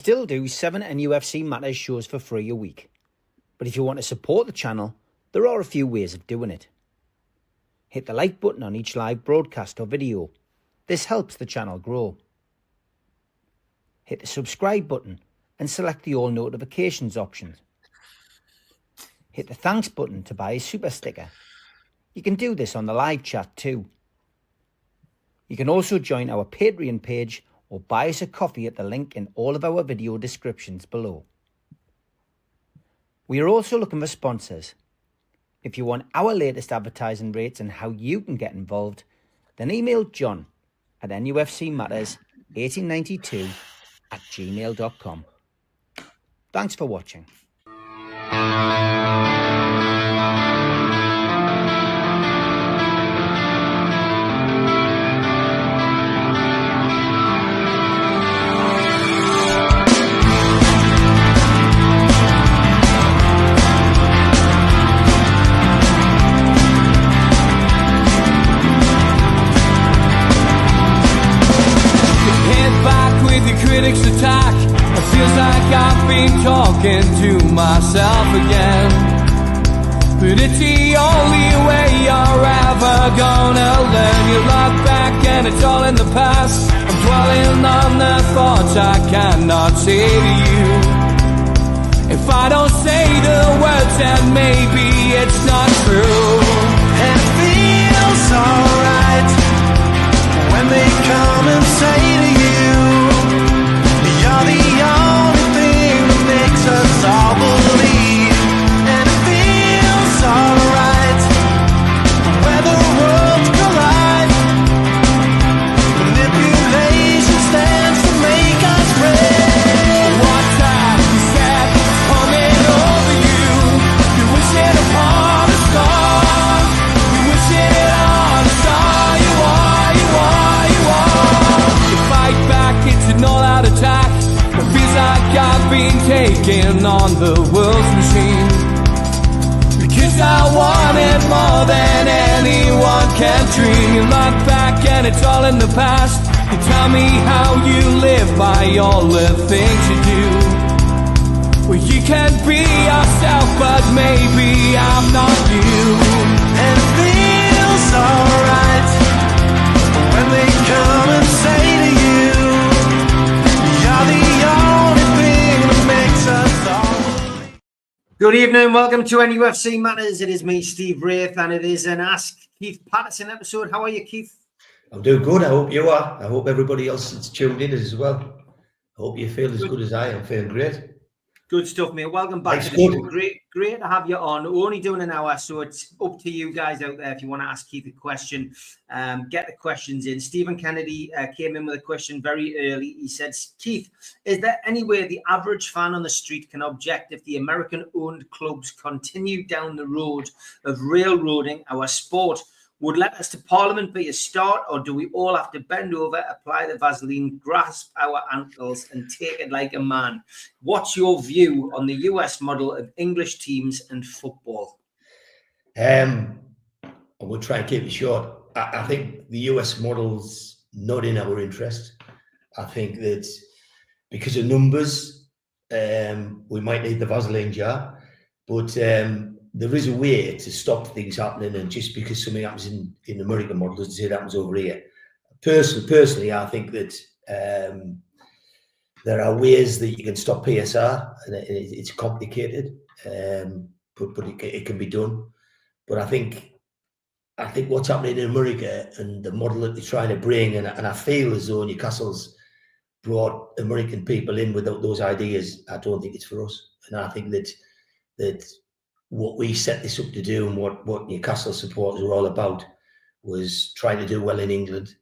Still do 7 NUFC Matters shows for free a week. But if you want to support the channel, there are a few ways of doing it. Hit the like button on each live broadcast or video. This helps the channel grow. Hit the subscribe button and select the all notifications option. Hit the thanks button to buy a super sticker. You can do this on the live chat too. You can also join our Patreon page or buy us a coffee at the link in all of our video descriptions below. We are also looking for sponsors. If you want our latest advertising rates and how you can get involved, then email John at nufcmatters1892@gmail.com. Thanks for watching. Critics attack. It feels like I've been talking to myself again. But it's the only way you're ever gonna learn. You look back and it's all in the past. I'm dwelling on the thoughts I cannot say to you. If I don't say the words, then maybe it's not true. And it feels alright when they come and say to you, you're the only thing that makes us all believe. And it feels alright where the worlds collide. Manipulation stands to make us break. What time you said coming over you. You wish it upon a star. You wish it on a star. You are, you are, you are. You fight back, it's an all-out attack. It feels like I've been taken on the world's machine. Because I want it more than anyone can dream. You look back and it's all in the past. You tell me how you live by all the things you do. Well, you can be yourself, but maybe I'm not you. And it feels alright when they come and say to you, you're the only thing that makes us all. Good evening, welcome to NUFC Matters. It is me, Steve Wraith, and it is an Ask Keith Patterson episode. How are you, Keith? I'm doing good. I hope you are. I hope everybody else that's tuned in as well. I hope you feel as good as I am. Feeling great. Good stuff, mate. Welcome back Thanks, to the good. show. Great to have you on. We're only doing an hour, so it's up to you guys out there if you want to ask Keith a question. Get the questions in. Stephen Kennedy came in with a question very early. He said, Keith, is there any way the average fan on the street can object if the American-owned clubs continue down the road of railroading our sport? Would letters to Parliament be a start, or do we all have to bend over, apply the Vaseline, grasp our ankles and take it like a man? What's your view on the US model of English teams and football? I will try and keep it short. I think the US model's not in our interest. I think that because of numbers, we might need the Vaseline jar, but there is a way to stop things happening, and just because something happens in the American model doesn't say it happens over here. Personally, I think that there are ways that you can stop PSR, and it's complicated, but it can be done. But I think what's happening in America and the model that they're trying to bring, and I feel as though Newcastle's brought American people in without those ideas. I don't think it's for us, and I think that what we set this up to do and what Newcastle supporters are all about was trying to do well in England,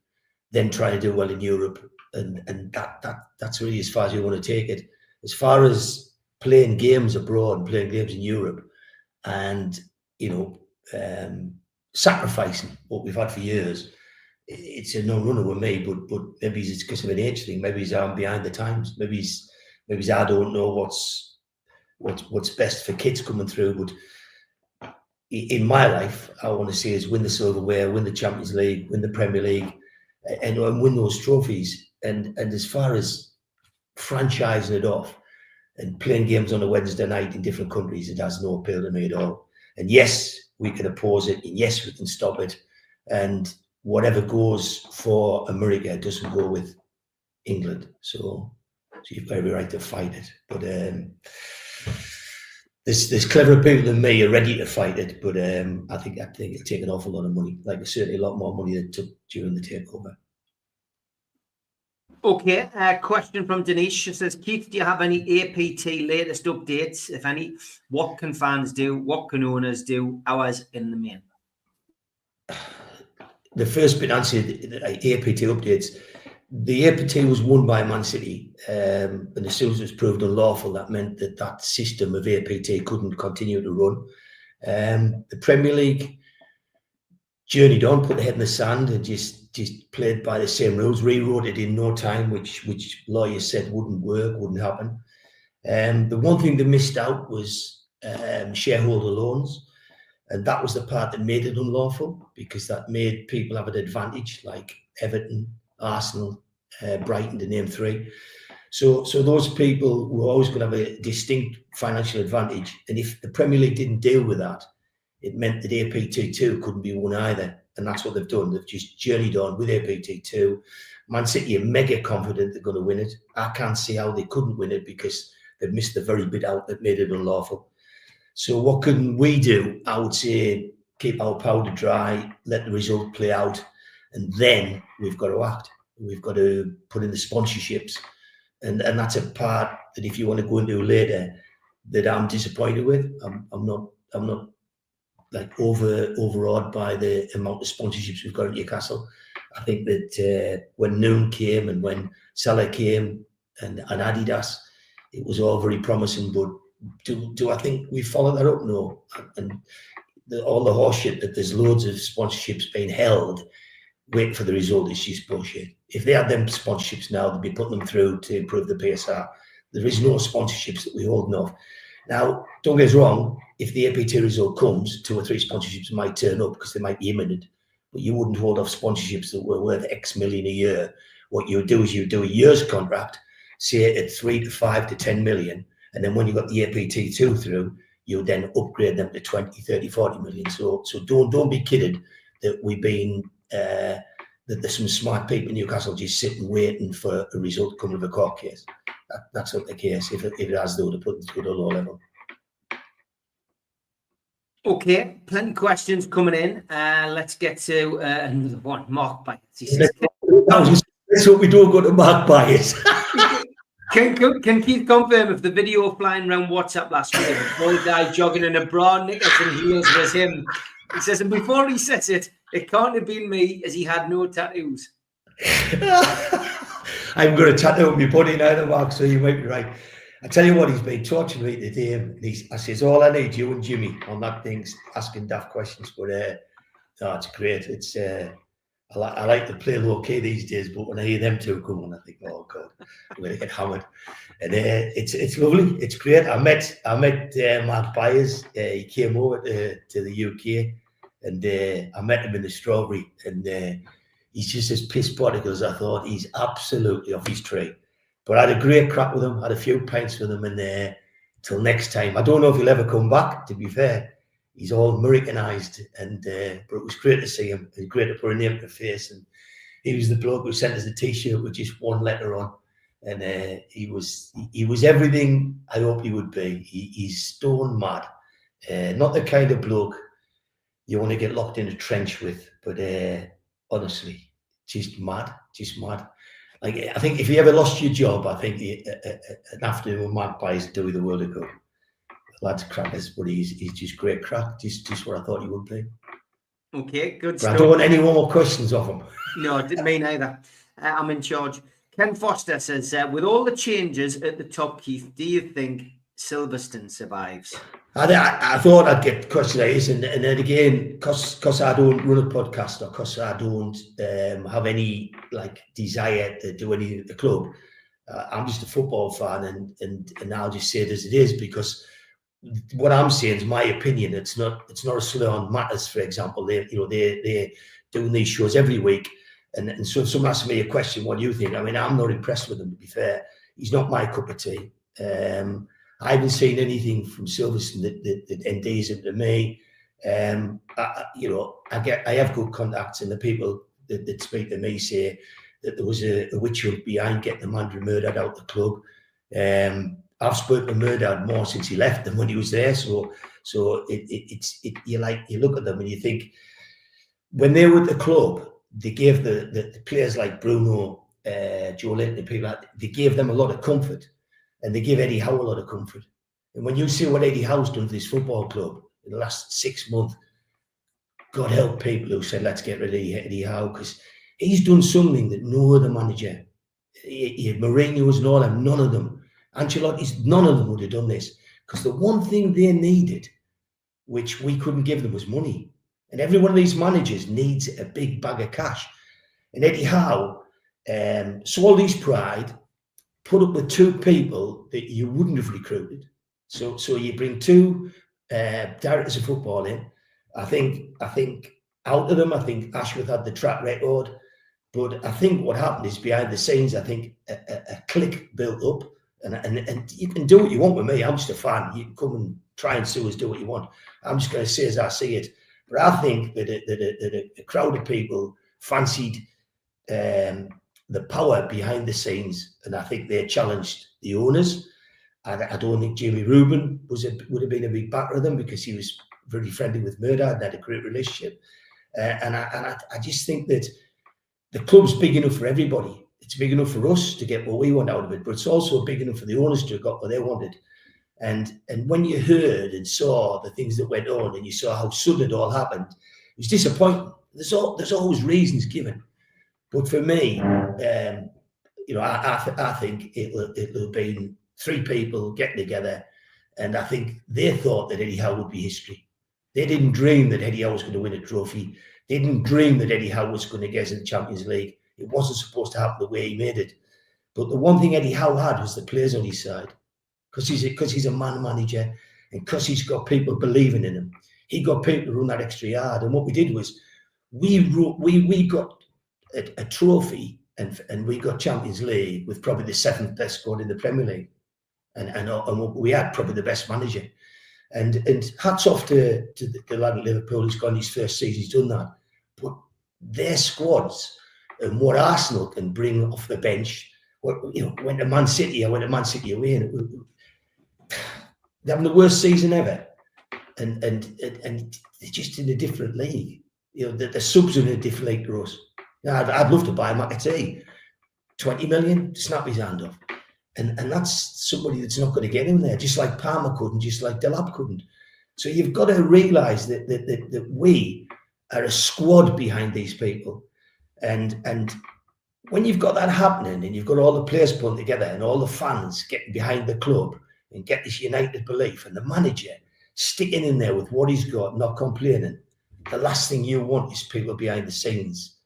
then trying to do well in Europe, and that's really as far as you want to take it. As far as playing games abroad and playing games in Europe, and sacrificing what we've had for years, it's a no-runner with me. But maybe it's because of an age thing. Maybe I'm behind the times. Maybe I don't know what's best for kids coming through. But in my life, I want to see us win the silverware, win the Champions League, win the Premier League, and win those trophies. And as far as franchising it off and playing games on a Wednesday night in different countries, it has no appeal to me at all. And yes, we can oppose it, and yes, we can stop it. And whatever goes for America doesn't go with England. So you've got every right to fight it. But there's cleverer people than me are ready to fight it. But I think it'll take an awful lot of money, like certainly a lot more money than it took during the takeover. Okay, question from Denise. She says, Keith, do you have any APT latest updates, if any? What can fans do? What can owners do? Ours in the main. The first bit answered, APT updates. The APT was won by Man City, and as soon as it was proved unlawful, that meant that system of APT couldn't continue to run. The Premier League journeyed on, put their head in the sand, and just played by the same rules, rewrote it in no time, which lawyers said wouldn't work, wouldn't happen. The one thing they missed out was shareholder loans. And that was the part that made it unlawful, because that made people have an advantage, like Everton, Arsenal, Brighton, to name three. So those people were always going to have a distinct financial advantage. And if the Premier League didn't deal with that, it meant that APT2 couldn't be won either. And that's what they've done. They've just journeyed on with APT2. Man City are mega confident they're going to win it. I can't see how they couldn't win it, because they've missed the very bit out that made it unlawful. So what can we do? I would say keep our powder dry, let the result play out, and then we've got to act. We've got to put in the sponsorships, and that's a part that, if you want to go into later, that I'm disappointed with. I'm not like overawed by the amount of sponsorships we've got at Newcastle. I think that when Noon came and when Salah came and Adidas, it was all very promising, but do I think we follow that up? No. And all the horseshit that there's loads of sponsorships being held, waiting for the result, is just bullshit. If they had them sponsorships now, they'd be putting them through to improve the PSR. There is no sponsorships that we're holding off. Now, don't get us wrong, if the APT result comes, 2 or 3 sponsorships might turn up because they might be imminent, but you wouldn't hold off sponsorships that were worth X million a year. What you would do is you do a year's contract, say at 3 to 5 to 10 million, and then when you got the APT2 through, you then upgrade them to 20, 30, 40 million. So don't be kidded that we've been, that there's some smart people in Newcastle just sitting waiting for a result coming of a court case. That's not the case. If it has, though, to put it to a low level. Okay, plenty of questions coming in. Let's get to another one. Mark Bias. Let's hope we don't go to Mark Bias. Can Keith confirm if the video flying around WhatsApp last week of a boy guy jogging in a bra, knickers and heels was him? He says, and before he says it can't have been me, as he had no tattoos. I'm going to tattoo my body now, Mark, so you might be right. I tell you what, he's been torturing me today. And I says, all I need, you and Jimmy on that thing, asking daft questions. But no, it's great. It's I like to play low key these days, but when I hear them two come on, I think, oh God, I'm going to get hammered. And it's lovely. It's great. I met Mark Byers. He came over to the UK, and I met him in the Strawberry, and he's just as piss particles. I thought he's absolutely off his tree. But I had a great crack with him. I had a few pints with him, and till next time. I don't know if he'll ever come back. To be fair, he's all Americanized, and but it was great to see him. It was great to put a name to the face, and he was the bloke who sent us a T-shirt with just one letter on, and he was everything I hoped he would be. He's stone mad, not the kind of bloke you want to get locked in a trench with, but honestly, just mad. Like, I think if you ever lost your job, I think an afternoon with Mark Byers would do the world of good. Lad's crackers, but he's just great crack, just what I thought he would be. Okay, good but stuff. I don't want any more questions of him. No, me neither. I'm in charge. Ken Foster says, with all the changes at the top, Keith, do you think Silverstone survives? I thought I'd get questions like this, and then again, because I don't run a podcast, or because I don't have any like desire to do anything at the club, I'm just a football fan, and I'll just say it as it is, because what I'm saying is my opinion. It's not a slur on Matters, for example. They're doing these shows every week, and so if someone asks me a question, what do you think? I mean, I'm not impressed with them, to be fair. he's not my cup of tea. I haven't seen anything from Silverstone that endears him to me. I have good contacts, and the people that speak to me say that there was a witch hunt behind getting Amanda Murdad out the club. I've spoken to Murdad more since he left than when he was there. So you look at them and you think, when they were at the club, they gave the players like Bruno, Joe Linton, people like that, they gave them a lot of comfort, and they give Eddie Howe a lot of comfort. And when you see what Eddie Howe's done for this football club in the last 6 months, God help people who said, let's get rid of Eddie Howe, because he's done something that no other manager, he had Mourinho's and all them, none of them, Ancelotti's, none of them would have done this, because the one thing they needed, which we couldn't give them, was money. And every one of these managers needs a big bag of cash. And Eddie Howe swallowed his pride, put up with 2 people that you wouldn't have recruited. So you bring 2 directors of football in. I think out of them, I think Ashworth had the track record. But I think what happened is, behind the scenes, I think a clique built up. And you can do what you want with me. I'm just a fan. You can come and try and sue us, do what you want. I'm just going to say as I see it. But I think that a crowd of people fancied the power behind the scenes, and I think they challenged the owners. I don't think Jamie Rubin would have been a big backer of them, because he was very friendly with Murdad and had a great relationship. And I just think that the club's big enough for everybody. It's big enough for us to get what we want out of it, but it's also big enough for the owners to have got what they wanted. And when you heard and saw the things that went on, and you saw how sudden it all happened, it was disappointing. There's always reasons given, but for me, I think it'll have been 3 people getting together, and I think they thought that Eddie Howe would be history. They didn't dream that Eddie Howe was going to win a trophy. They didn't dream that Eddie Howe was going to get us in the Champions League. It wasn't supposed to happen the way he made it. But the one thing Eddie Howe had was the players on his side, because he's a man manager, and because he's got people believing in him. He got people to run that extra yard, and what we did was we got a trophy, and we got Champions League with probably the 7th best squad in the Premier League, and we had probably the best manager. And hats off to the lad at Liverpool who's gone his first season, he's done that. But their squads and what Arsenal can bring off the bench, went to Man City, I went to Man City away, and they're having the worst season ever. And they're just in a different league. The subs are in a different league to us. I'd love to buy McAtee, 20 million, snap his hand off. And that's somebody that's not going to get him there, just like Palmer couldn't, just like Delap couldn't. So you've got to realise that we are a squad behind these people. And when you've got that happening, and you've got all the players pulling together and all the fans getting behind the club and get this united belief, and the manager sticking in there with what he's got, not complaining, the last thing you want is people behind the scenes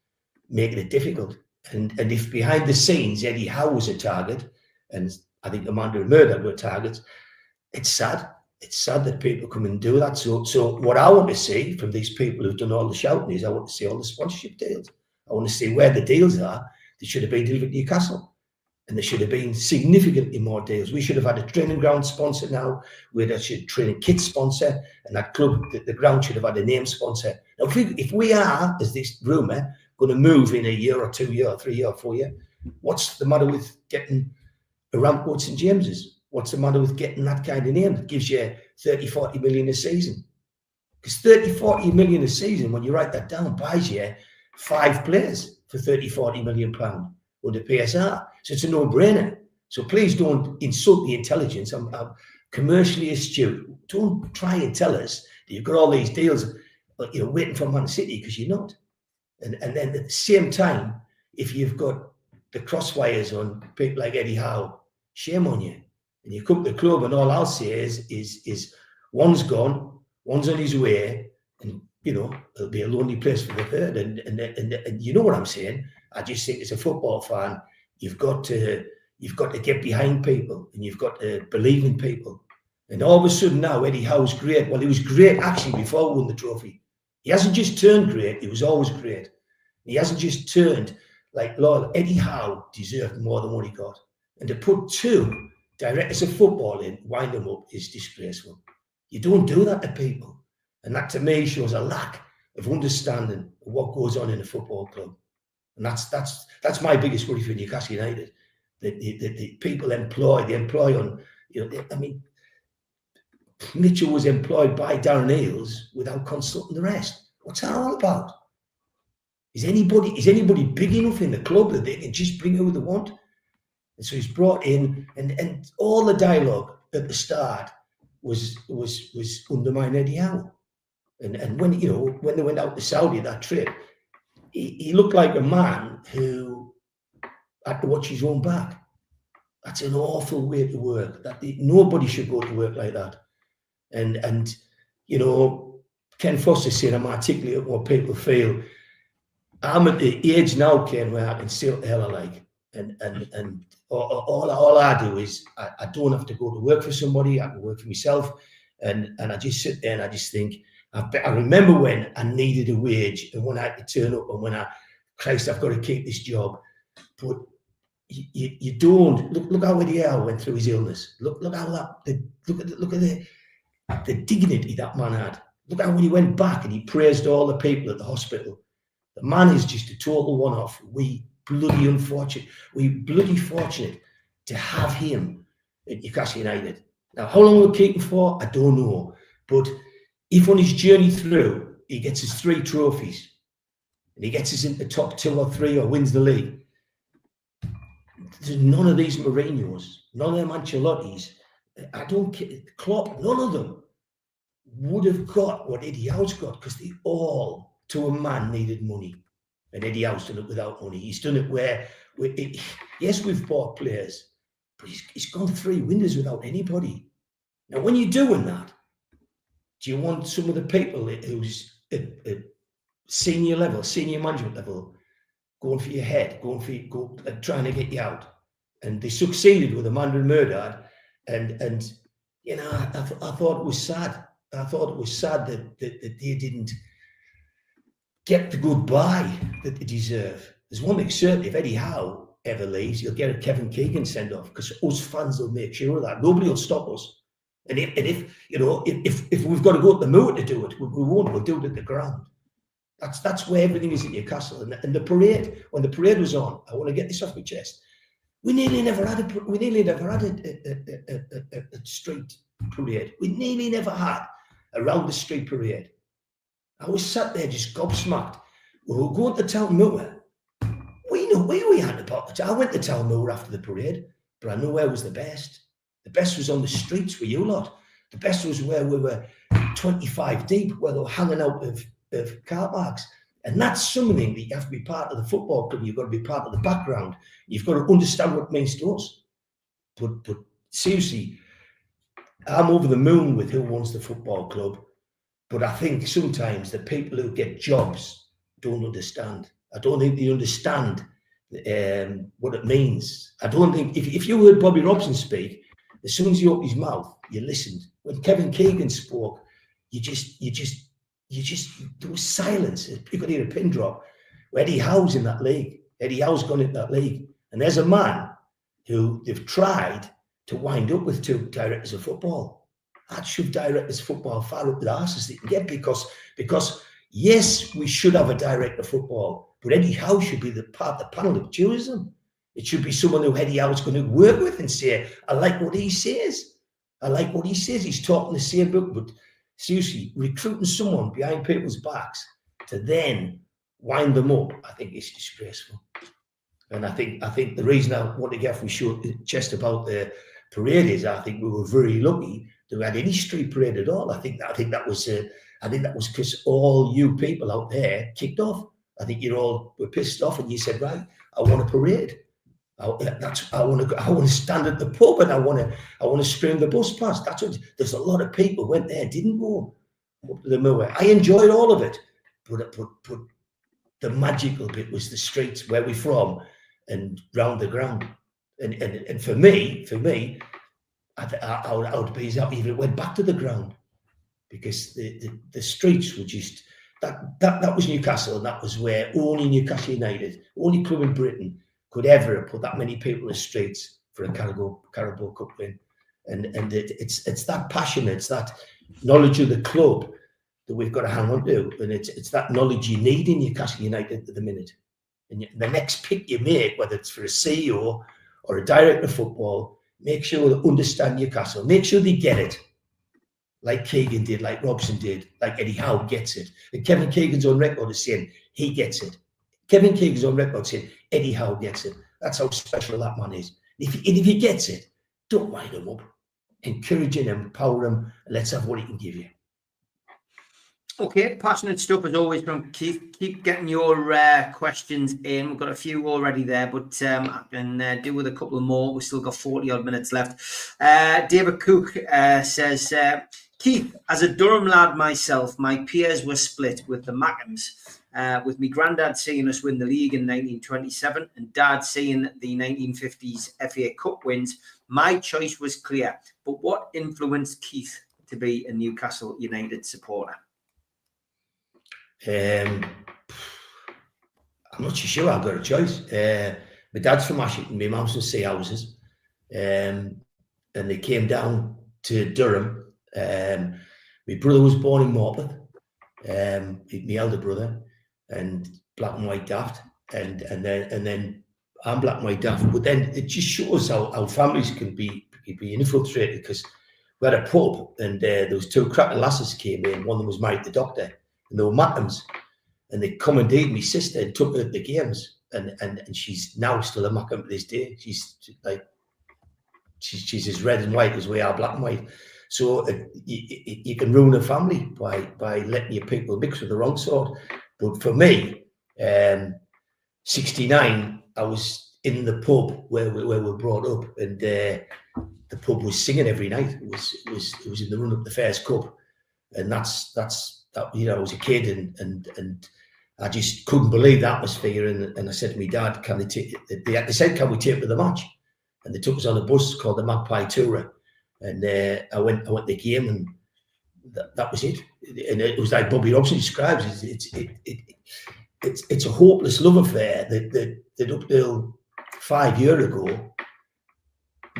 making it difficult. And if behind the scenes Eddie Howe was a target, and I think Amanda and Murdad were targets, it's sad. It's sad that people come and do that. So what I want to see from these people who've done all the shouting is, I want to see all the sponsorship deals. I want to see where the deals are. They should have been delivered to Newcastle, and there should have been significantly more deals. We should have had a training ground sponsor now. We had a training kit sponsor, and that club, the ground should have had a name sponsor. Now, if we are, as this rumour, going to move in a year or 2 year or 3 year or 4 year, what's the matter with getting a ramp road St James's? What's the matter with getting that kind of name that gives you 30, 40 million a season? Because 30, 40 million a season, when you write that down, buys you 5 players for 30, 40 million pound under PSR. So it's a no-brainer. So please don't insult the intelligence. I'm commercially astute. Don't try and tell us that you've got all these deals, waiting for Man City, because you're not. And then at the same time, if you've got the crosswires on people like Eddie Howe, shame on you. And you come to the club, and all I'll say is one's gone, one's on his way, and it'll be a lonely place for the third. And you know what I'm saying? I just think as a football fan, you've got to get behind people, and you've got to believe in people. And all of a sudden now, Eddie Howe's great. Well, he was great actually before he won the trophy. He hasn't just turned great; he was always great. He hasn't just turned like Lord. Eddie Howe deserved more than what he got. And to put 2 directors of football in, wind them up, is disgraceful. You don't do that to people. And that to me shows a lack of understanding of what goes on in a football club. And that's my biggest worry for Newcastle United. The people they employ on, I mean, Mitchell was employed by Darren Eales without consulting the rest. What's that all about? Is anybody big enough in the club that they can just bring who they want? And so he's brought in, and all the dialogue at the start was undermine Eddie Howe. And when they went out to Saudi that trip, he looked like a man who had to watch his own back. That's an awful way to work. Nobody should go to work like that. And Ken Foster said, I'm articulating what people feel. I'm at the age now, Ken, where I can say what the hell I like. And all I do is I don't have to go to work for somebody. I can work for myself. And I just sit there and I just think, I remember when I needed a wage and when I had to turn up and when Christ, I've got to keep this job. But you don't look how Eddie Howe went through his illness. Look how look at the dignity that man had. Look how when he went back and he praised all the people at the hospital. The man is just a total one-off. We bloody fortunate to have him at Newcastle United. Now, how long we'll keep him for, I don't know. But if on his journey through, he gets his 3 trophies and he gets us into the top 2 or 3 or wins the league, there's none of these Mourinhos, none of them Ancelottis, I don't care, Klopp, none of them would have got what Eddie Howe's got because they all, to a man, needed money. And Eddie Howe's done it without money. He's done it where yes, we've bought players, but he's gone 3 windows without anybody. Now, when you're doing that, do you want some of the people who's at senior management level, going for your head, trying to get you out? And they succeeded with Amanda and Murdard. And I thought it was sad. I thought it was sad that they didn't get the goodbye that they deserve. There's one thing certain, if Eddie Howe ever leaves, you'll get a Kevin Keegan send off because us fans will make sure of that. Nobody will stop us. And if we've got to go to the moor to do it, we won't. We'll do it at the ground. That's where everything is in Newcastle. And the parade, when the parade was on, I want to get this off my chest. We nearly never had a street parade. We nearly never had a round the street parade. I was sat there just gobsmacked. We were going to Town Moor. We know where we had about it. I went to Town Moor after the parade, but I know where was the best. The best was on the streets with you lot. The best was where we were 25 deep, where they were hanging out of car parks. And that's something that you have to be part of the football club. You've got to be part of the background. You've got to understand what it means to us. But seriously, I'm over the moon with who runs the football club. But I think sometimes the people who get jobs don't understand. I don't think they understand what it means. I don't think, if you heard Bobby Robson speak, as soon as he opened his mouth, you listened. When Kevin Keegan spoke, you just, there was silence. You could hear a pin drop. Eddie Howe's in that league. Eddie Howe's gone into that league. And there's a man who they've tried to wind up with 2 directors of football. I'd shove directors of football far up the arse as they can get because yes, we should have a director of football, but Eddie Howe should be the part of the panel that chooses them. It should be someone who Eddie Howe's going to work with and say, I like what he says. I like what he says. He's talking the same book, but seriously, recruiting someone behind people's backs to then wind them up, I think it's disgraceful. And I think the reason I want to get off my chest about the parade is I think we were very lucky that we had any street parade at all. I think that was because all you people out there kicked off. I think you all were pissed off and you said, right, I want a parade. I want to stand at the pub and I want to stream the bus past. There's a lot of people went there, didn't go up to the moor. I enjoyed all of it, but the magical bit was the streets where we're from and round the ground. And for me, I would be happy if it went back to the ground because the streets were just that was Newcastle, and that was where only Newcastle United, only club in Britain, could ever have put that many people in the streets for a Carabao Cup win. And it's that passion, it's that knowledge of the club that we've got to hang on to, and it's that knowledge you need in Newcastle United at the minute. And the next pick you make, whether it's for a CEO or a director of football, make sure they understand Newcastle. Make sure they get it, like Keegan did, like Robson did, like Eddie Howe gets it. And Kevin Keegan's on record as saying he gets it. Kevin Keegan's on record saying Eddie Howe gets it. That's how special that man is. If he gets it, don't wind him up. Encourage him, empower him, and let's have what he can give you. Okay, passionate stuff as always from Keith. Keep getting your questions in. We've got a few already there, but I can do with a couple more. We've still got 40 odd minutes left. David Cook says, Keith, as a Durham lad myself, my peers were split with the Mackhams, with me granddad seeing us win the league in 1927 and dad seeing the 1950s FA Cup wins. My choice was clear, but what influenced Keith to be a Newcastle United supporter? I'm not too sure I've got a choice. My dad's from Ashington, my mum's from Seahouses, and they came down to Durham. My brother was born in Morpeth, my elder brother, and black and white daft, and then I'm black and white daft. But then it just shows how families can be infiltrated, because we had a pub and there was two cracking lasses came in. One of them was married to the doctor. And they were Mackhams, and they commandeered my sister and took her to the games, and she's now still a Mackham to this day. She's as red and white as we are black and white. So you can ruin a family by letting your people mix with the wrong sort. But for me, 69, I was in the pub where we were brought up, and the pub was singing every night. It was in the run up the Fairs Cup, and that's you know, I was a kid and I just couldn't believe the atmosphere. And I said to my dad, "Can they take?" They said, "Can we take to the match?" And they took us on a bus called the Magpie Tourer, and I went to the game, and that was it. And it was like Bobby Robson describes. It's a hopeless love affair that up till 5 years ago,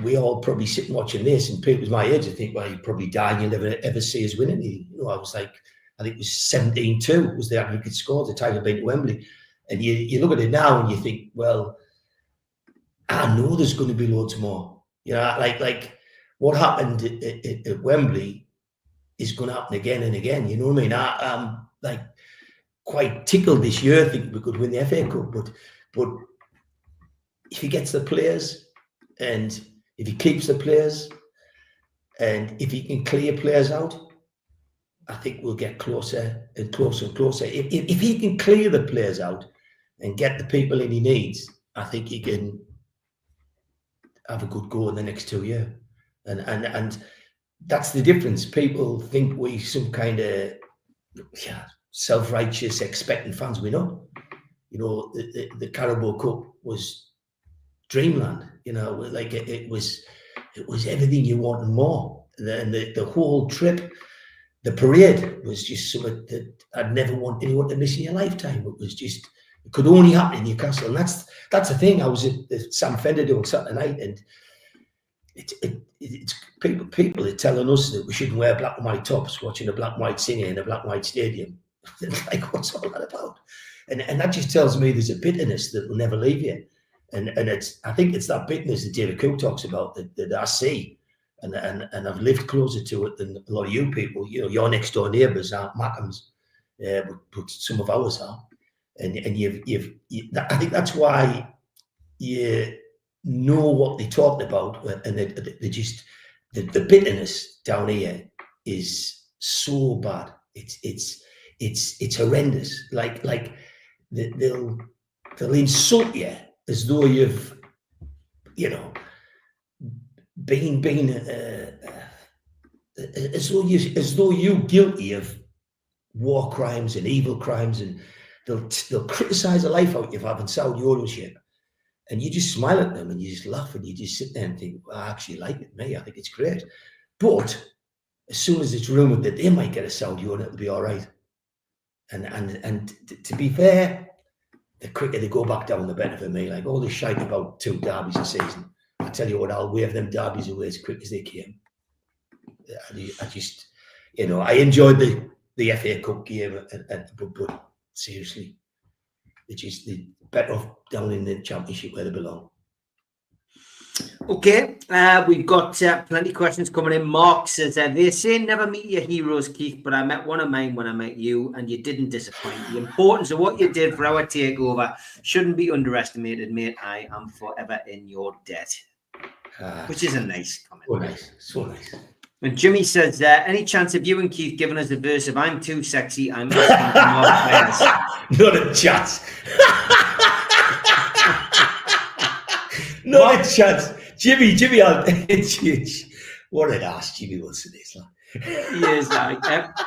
we all probably sitting watching this, and people my age, I think, well, you probably die and you'll never ever see us winning. You know, I was like, I think it was 17-2 was the aggregate score the time of being to Wembley. And you look at it now and you think, well, I know there's going to be loads more. You know, like what happened at Wembley is going to happen again and again. You know what I mean? I'm like quite tickled this year. I think we could win the FA Cup, but if he gets the players, and if he keeps the players, and if he can clear players out, I think we'll get closer and closer and closer. If he can clear the players out and get the people in he needs, I think he can have a good go in the next 2 years. And that's the difference. People think we some kind of self-righteous, expectant fans. We're not. You know, the Carabao Cup was dreamland. You know, like it was everything you want and more. And the whole trip, the parade was just something that I'd never want anyone to miss in your lifetime. It was just, it could only happen in Newcastle. And that's the thing. I was at Sam Fender on Saturday night, and it's people are telling us that we shouldn't wear black and white tops watching a black and white singer in a black and white stadium. Like, what's all that about? And that just tells me there's a bitterness that will never leave you. And I think it's that bitterness that David Cook talks about that I see. And I've lived closer to it than a lot of you people. You know, your next door neighbours aren't Mackhams, but some of ours are. And I think that's why you know what they're talking about, and they just the bitterness down here is so bad. It's horrendous. Like they'll insult you as though you've, you know, been as though you're guilty of war crimes and evil crimes, and they'll criticize the life out of you for having Saudi ownership, and you just smile at them and you just laugh and you just sit there and think, well, I actually like it, me. I think it's great. But as soon as it's rumored that they might get a Saudi owner, it'll be all right. And to be fair, the quicker they go back down, the better for me. Like all this shite about 2 derbies a season, I tell you what, I'll wave them derbies away as quick as they came. I just, I enjoyed the FA Cup game, but seriously, they're better off down in the Championship where they belong. Okay, we've got plenty of questions coming in. Mark says, they say never meet your heroes, Keith, but I met one of mine when I met you, and you didn't disappoint. The importance of what you did for our takeover shouldn't be underestimated, mate. I am forever in your debt. Which is a nice comment. So nice. And Jimmy says, any chance of you and Keith giving us a verse of I'm Too Sexy, I'm asking for more players? Not a chance. Not a chance. Jimmy, what an ass Jimmy Wilson is. He is.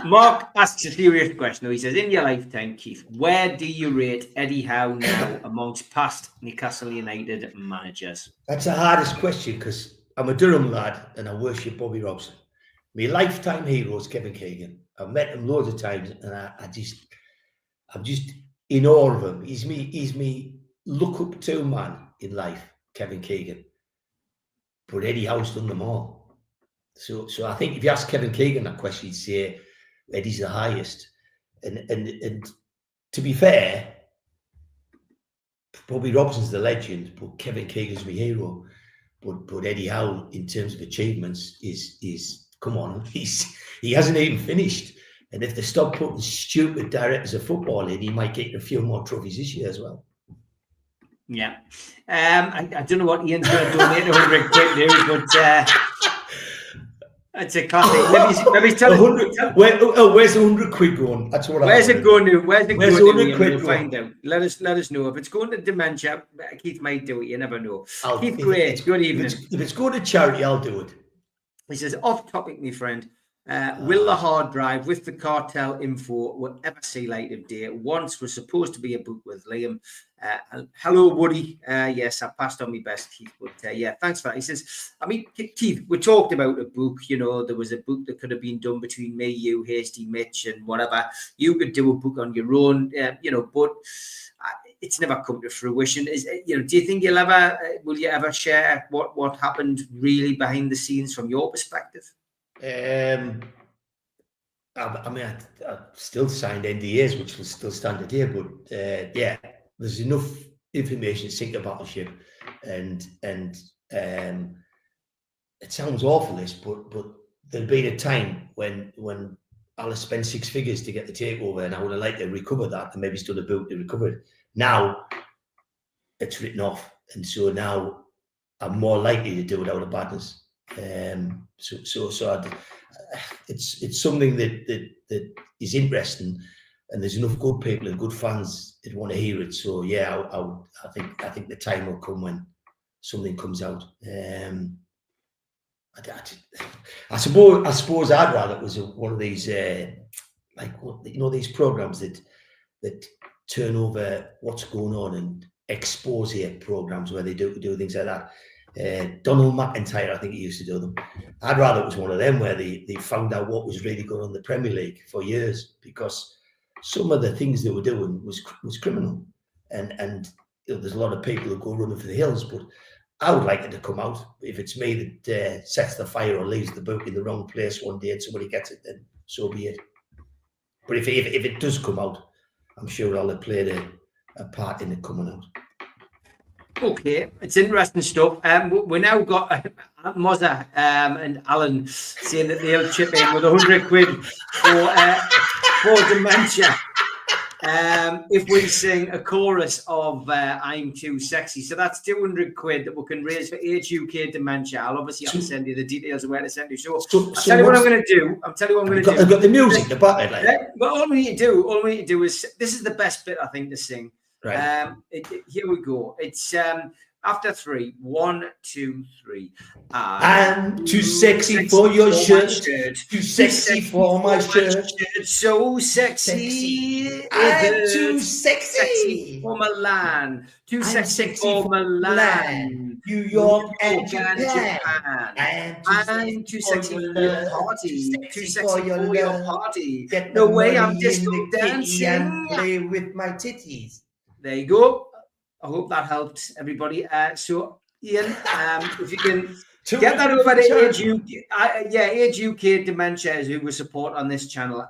Mark asks a serious question. He says, in your lifetime, Keith, where do you rate Eddie Howe now amongst past Newcastle United managers? That's the hardest question because I'm a Durham lad and I worship Bobby Robson. My lifetime hero is Kevin Keegan. I've met him loads of times and I'm just in awe of him. He's me look up to man in life, Kevin Keegan. But Eddie Howe's done them all. So I think if you ask Kevin Keegan that question, he'd say Eddie's the highest. And to be fair, Bobby Robson's the legend, but Kevin Keegan's my hero. But Eddie Howe, in terms of achievements, is come on, he hasn't even finished. And if they stop putting stupid directors of football in, he might get a few more trophies this year as well. Yeah. I don't know what Ian's going to donate 100 quid there, but it's a classic. Let me tell you. Where's the 100 quid going? That's what Where's it going to? Where's the 100 quid we'll find out. Let us know. If it's going to dementia, Keith might do it. You never know. Keith, great. Good evening. If it's going to charity, I'll do it. He says, off topic, my friend. Will the hard drive with the cartel info will ever see light of day? Once was supposed to be a book with Liam. Hello, Woody. Yes, I passed on my best, Keith. But yeah, thanks for that. He says, I mean, Keith, we talked about a book. There was a book that could have been done between me, you, Hasty, Mitch, and whatever. You could do a book on your own, but it's never come to fruition. Do you think will you ever share what happened really behind the scenes from your perspective? I still signed NDAs, which will still stand today, but there's enough information to sink a battleship, and it sounds awful, this, but there'd been a time when I'll have spent six figures to get the takeover, and I would have liked to recover that, and maybe stood a book to recover it. Now it's written off, and so now I'm more likely to do it out of badness. It's something that is interesting, and there's enough good people and good fans that want to hear it. So yeah, I think the time will come when something comes out. I suppose I'd rather it was one of these these programs that turn over what's going on and expose programs where they do things like that. Donald McIntyre, I think he used to do them. I'd rather it was one of them where they found out what was really going on in the Premier League for years, because some of the things they were doing was criminal, and there's a lot of people who go running for the hills. But I would like it to come out. If it's me that sets the fire or leaves the book in the wrong place one day and somebody gets it, then so be it. But if it does come out, I'm sure I'll have played a part in it coming out. Okay, it's interesting stuff. We now got Mozza and Alan saying that they'll chip in with 100 quid for dementia. If we sing a chorus of I'm Too Sexy. So that's 200 quid that we can raise for HUK dementia. I'll obviously have to send you the details of where to send you. So I'll tell you what I'm going to do. I've got the music, the button. But all we need to do is, this is the best bit, I think, to sing. Right. Here we go. It's after three. 1, 2, 3. I'm too sexy for your shirt. Too sexy for my shirt. So sexy. I'm too sexy for Milan. Too sexy for Milan. New York and Japan. I'm too sexy for your party. Too sexy for your party. No way, I'm disco dancing and play with my titties. There you go. I hope that helped everybody. So Ian. If you can get that over to Age UK Dementia, who we support on this channel.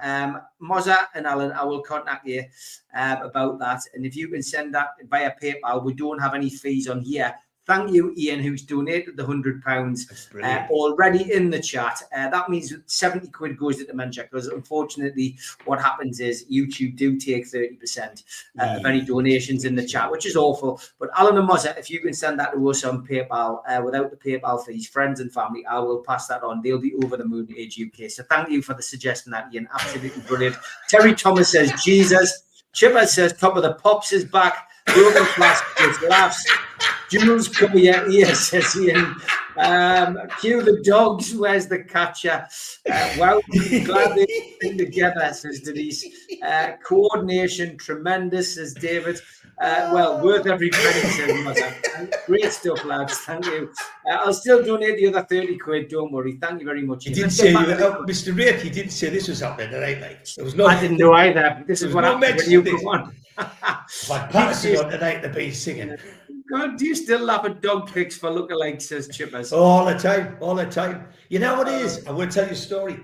Mozza and Alan, I will contact you about that. And if you can send that via PayPal, we don't have any fees on here. Thank you, Ian, who's donated the £100 already in the chat. That means 70 quid goes to Dementia, because unfortunately what happens is YouTube do take 30% of any donations in the chat, which is awful. But Alan and Mozza, if you can send that to us on PayPal without the PayPal fees, friends and family, I will pass that on. They'll be over the moon, Age UK. So thank you for the suggestion, that Ian. Absolutely brilliant. Terry Thomas says, Jesus. Chipper says, Top of the Pops is back. Broken Class laughs. Jules, come here, says Ian. Cue the dogs. Where's the catcher? Well, glad they've been together, says Denise. Coordination, tremendous, says David. Well, worth every penny, says Mother. Great stuff, lads. Thank you. I'll still donate the other 30 quid. Don't worry. Thank you very much. He didn't say, Mr. Wraith, he didn't say this was happening tonight, mate. There was no. I didn't know either. This is what happened when you come on. Like Patterson on tonight, they've been singing. God, do you still laugh at dog pics for lookalikes, says Chippers? All the time. You know what it is? I'm going to tell you a story.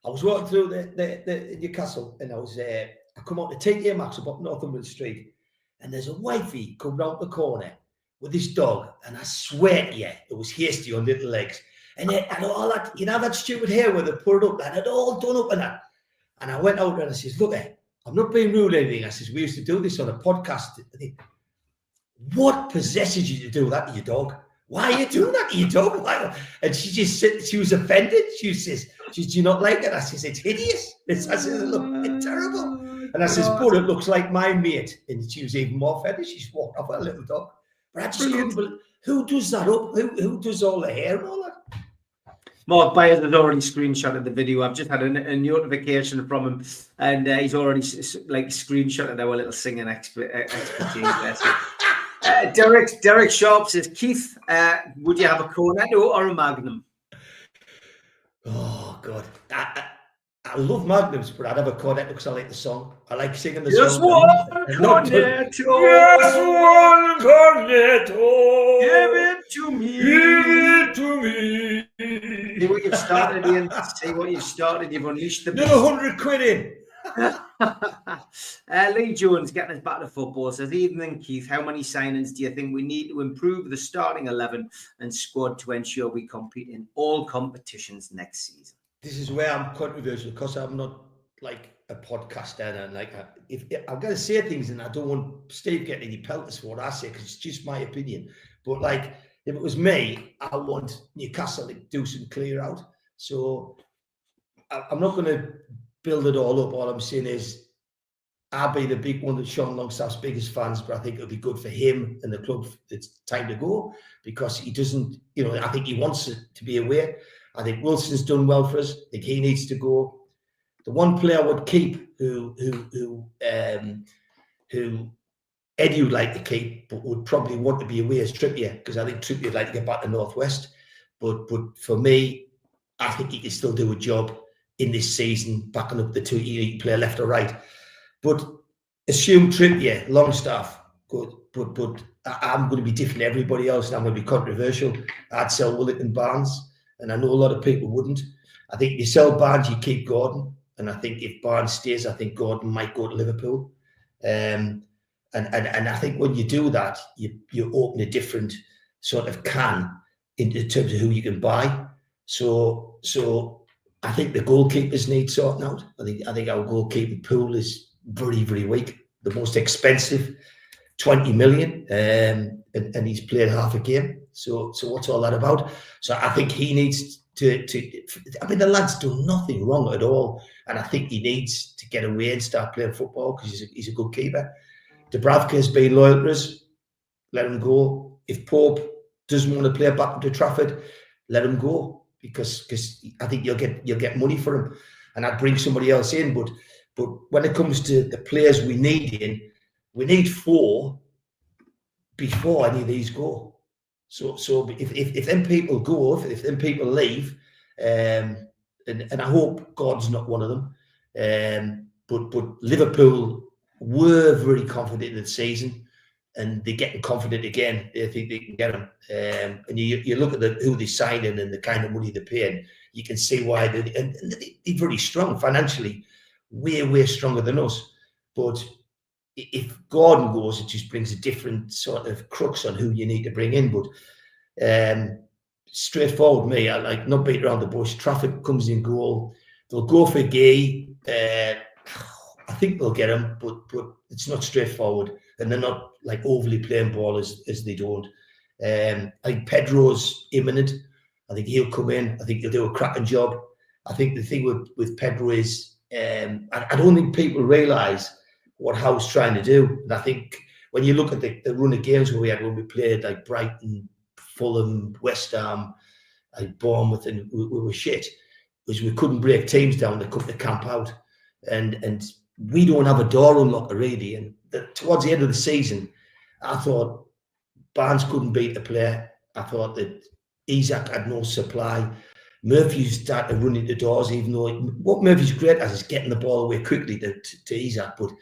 I was walking through the Newcastle, and I come out to Tik Max up Northumberland Street, and there's a wifey come round the corner with this dog, and I swear to you, it was hasty on little legs, and all that, you know, that stupid hair where they put it up, and it all done up and that. And I went out and I says, look, I'm not being rude or anything. I says, we used to do this on a podcast. What possesses you to do that to your dog? Why are you doing that to your dog? Why? And she was offended. She says, do you not like it? I says, it's hideous. I says, look, it's terrible. And I says, but it looks like my mate. And she was even more offended. She just walked off with a little dog. But I just couldn't believe, who does that up? Who does all the hair and all that? Mark Byers has already screenshotted the video. I've just had a notification from him, and he's already screenshotted our little singing expertise there. So, Derek Sharp says, Keith, would you have a Cornetto or a Magnum? Oh, God. I love Magnums, but I'd have a Cornetto because I like the song. I like singing the Just song. One Cornetto. Just one Cornetto. Give it to me. Give it to me. See what you've started, Ian. See what you've started. You've unleashed the beast. Another 100 quid in. Lee Jones getting us back to football says, evening Keith, how many signings do you think we need to improve the starting 11 and squad to ensure we compete in all competitions next season? This is where I'm controversial because I'm not like a podcaster, and if I'm going to say things and I don't want Steve getting any pelters for what I say because it's just my opinion, but like if it was me, I want Newcastle to do some clear out. So I'm not going to build it all up. All I'm saying is I'll be the big one that Sean Longstaff's biggest fans, but I think it'll be good for him and the club. It's time to go because he doesn't, I think he wants it to be away. I think Wilson's done well for us. I think he needs to go. The one player I would keep who Eddie would like to keep, but would probably want to be away is Trippier, because I think Trippier would like to get back to Northwest. But for me, I think he can still do a job in this season, backing up the two. He can play left or right. But assume Trippier, Longstaff, good. But I'm going to be different to everybody else, and I'm going to be controversial. I'd sell Willett and Barnes, and I know a lot of people wouldn't. I think if you sell Barnes, you keep Gordon. And I think if Barnes stays, I think Gordon might go to Liverpool. And I think when you do that, you open a different sort of can in terms of who you can buy. So I think the goalkeepers need sorting out. I think our goalkeeping pool is very, very weak. The most expensive, 20 million, and he's played half a game. So what's all that about? So I think he needs to I mean, the lad's done nothing wrong at all, and I think he needs to get away and start playing football because he's a good keeper. Dubravka's been loyal to us. Let him go. If Pope doesn't want to play back to Trafford, let him go because I think you'll get money for him, and I'd bring somebody else in. But when it comes to the players we need we need 4 before any of these go. So if them people go, if them people leave, and I hope Gordon's not one of them, but Liverpool were very confident in the season. and they're getting confident again. They think they can get them. And you look at who they're signing and the kind of money they're paying, you can see why they're very strong financially, way stronger than us. But if Gordon goes, it just brings a different sort of crux on who you need to bring in. But straightforward, me, I like not beat around the bush. Traffic comes in goal. They'll go for Gay. I think they'll get him, but it's not straightforward, and they're not like overly playing ball as they don't. I think Pedro's imminent. I think he'll come in. I think he'll do a cracking job. I think the thing with Pedro is I don't think people realise what Howe's trying to do. And I think when you look at the run of games we had when we played like Brighton, Fulham, West Ham, like Bournemouth, and we were shit, because we couldn't break teams down. They couldn't camp out, and we don't have a door unlocker really. And towards the end of the season, I thought Barnes couldn't beat the player. I thought that Isaac had no supply. Murphy started running the doors, even though what Murphy's great at is getting the ball away quickly to Isaac. But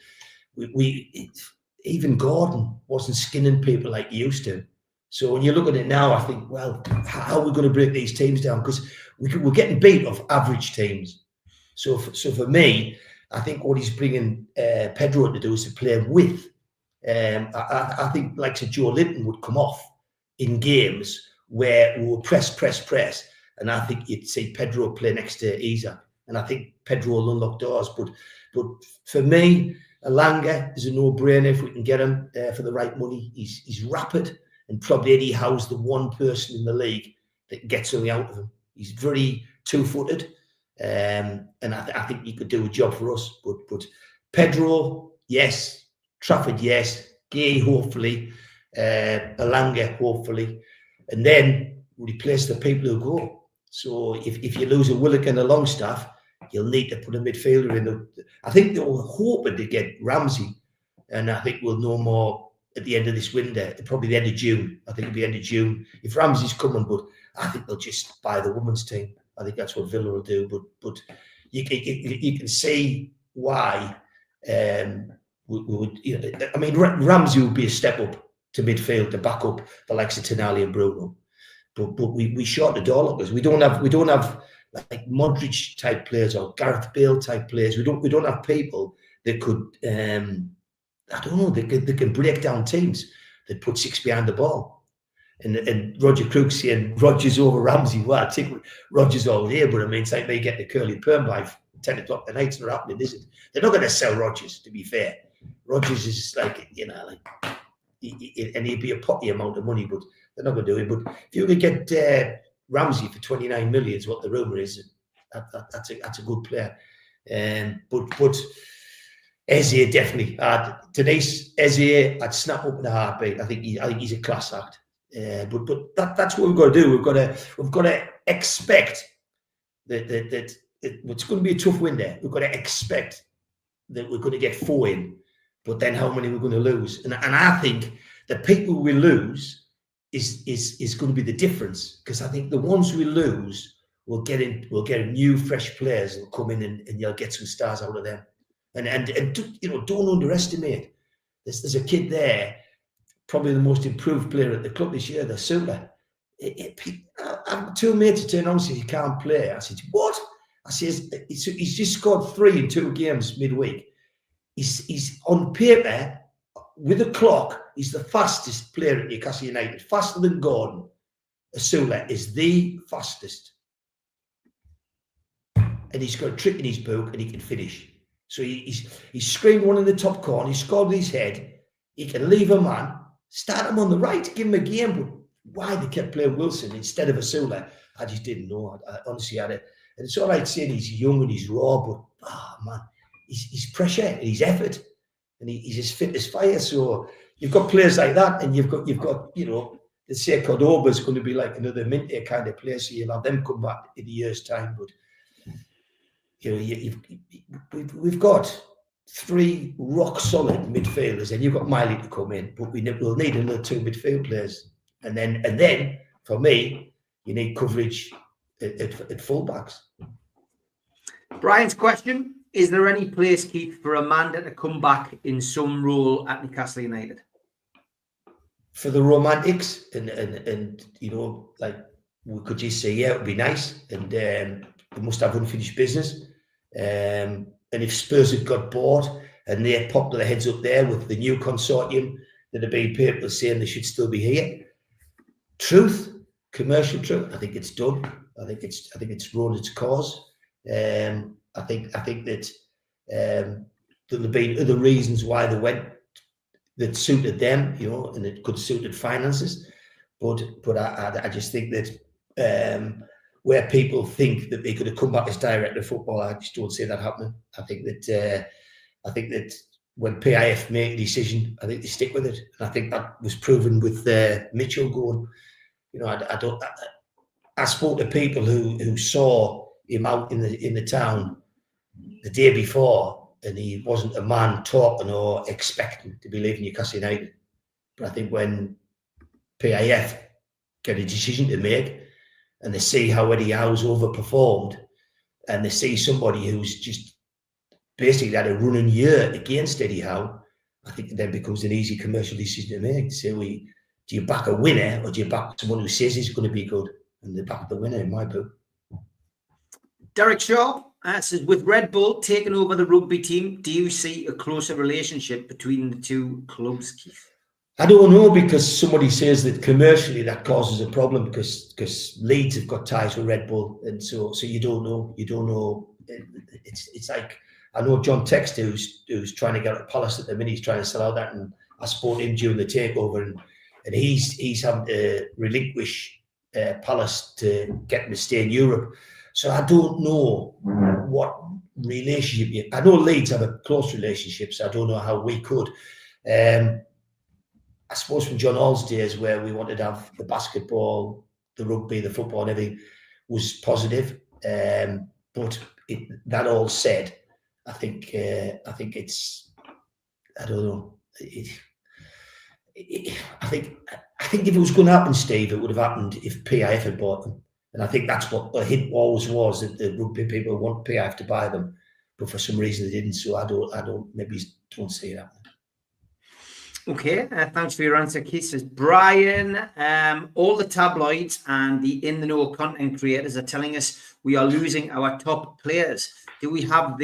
even Gordon wasn't skinning people like he used to. So when you look at it now, I think, well, how are we going to break these teams down? Because we're getting beat off average teams. So for me, I think what he's bringing Pedro to do is to play with. I think like Joe Linton would come off in games where we will press. And I think you'd see Pedro play next to Isaac. And I think Pedro will unlock doors. But for me, Alanga is a no-brainer if we can get him for the right money. He's rapid, and probably Eddie Howe's the one person in the league that gets something out of him. He's very two-footed, and I think he could do a job for us. But Pedro, yes. Trafford, yes. Gay, hopefully. Alanga, hopefully. And then replace the people who go. So if you lose a Willock and a Longstaff, you'll need to put a midfielder in. I think they were hoping to get Ramsey, and I think we'll know more at the end of this window, probably the end of June. I think it'll be end of June if Ramsey's coming, but I think they'll just buy the women's team. I think that's what Villa will do. But you can see why we would. I mean, Ramsey would be a step up to midfield to back up the likes of Tonali and Bruno. But we short the door lockers. We don't have like Modric type players or Gareth Bale type players. We don't have people that could I don't know, they can break down teams that put six behind the ball. And Roger Crook saying Rodgers over Ramsey. Well, I think Rodgers over here, but I mean it's like they get the curly perm by 10 o'clock at night. It's not happening, is it? They're not going to sell Rodgers, to be fair. Rodgers is like, and he'd be a potty amount of money, but they're not going to do it. But if you could get Ramsey for 29 million, is what the rumour is, that's a good player. But Eze definitely. Today's Eze, I'd snap up in a heartbeat. I think he's a class act. But that's what we've got to do. We've got to expect that it's going to be a tough window. We've got to expect that we're going to get 4 in. But then how many we're going to lose? And I think the people we lose is going to be the difference, because I think the ones we lose will get new fresh players that will come in and you'll get some stars out of them. And don't underestimate. There's a kid there, probably the most improved player at the club this year, the Sula. I'm too mate to turn on and say he can't play. I said, what? I says he's just scored 3 in 2 games midweek. He's on paper, with a clock, he's the fastest player at Newcastle United, faster than Gordon. Asula is the fastest. And he's got a trick in his book and he can finish. So he's screened one in the top corner, he scored with his head, he can leave a man, start him on the right, give him a game. But why they kept playing Wilson instead of Asula, I just didn't know. I honestly had it. And it's all right saying he's young and he's raw, but man, he's pressure and he's effort, and he's as fit as fire. So you've got players like that, and you've got the say Cordoba's going to be like another Minty kind of player, so you'll have them come back in a year's time. But we've got 3 rock solid midfielders, and you've got Miley to come in, but we'll need another 2 midfield players, and then for me, you need coverage at fullbacks. Brian's question: is there any place, Keith, for Amanda to come back in some role at Newcastle United? for the romantics and you know, like we could just say, yeah, it would be nice, and they must have unfinished business. And if Spurs had got bought and they popped their heads up there with the new consortium, there'd have been people saying they should still be here. Truth, commercial truth, I think it's done. I think it's run its course. I think that there'll have been other reasons why they went that suited them, you know, and it could suited finances. But I just think that where people think that they could have come back as director of football, I just don't see that happening. I think that when PIF make a decision, I think they stick with it. And I think that was proven with Mitchell going. You know, I spoke to people who saw him out in the town the day before, and he wasn't a man talking or expecting to be leaving Newcastle United. But I think when PIF get a decision to make, and they see how Eddie Howe's overperformed, and they see somebody who's just basically had a running year against Eddie Howe, I think it then becomes an easy commercial decision to make. So do you back a winner, or do you back someone who says he's going to be good? And they back the winner, in my book. Derek Shaw says, with Red Bull taking over the rugby team, do you see a closer relationship between the two clubs, Keith? I don't know, because somebody says that commercially that causes a problem because Leeds have got ties with Red Bull, and so you don't know. It's like, I know John Texter who's trying to get out of Palace at the minute. He's trying to sell out that, and I spoke to him during the takeover, and he's having to relinquish Palace to get him to stay in Europe. So I don't know what relationship. I know Leeds have a close relationship, so I don't know how we could. I suppose from John Hall's days, where we wanted to have the basketball, the rugby, the football, and everything, was positive. But that all said, I think it's, I don't know. I think if it was going to happen, Steve, it would have happened if PIF had bought them. And I think that's what the hint always was, that the rugby people want PIF to buy them, but for some reason they didn't. So I don't see it happening. Okay, thanks for your answer, Keith. Says Brian, all the tabloids and the in-the-know content creators are telling us we are losing our top players. Do we have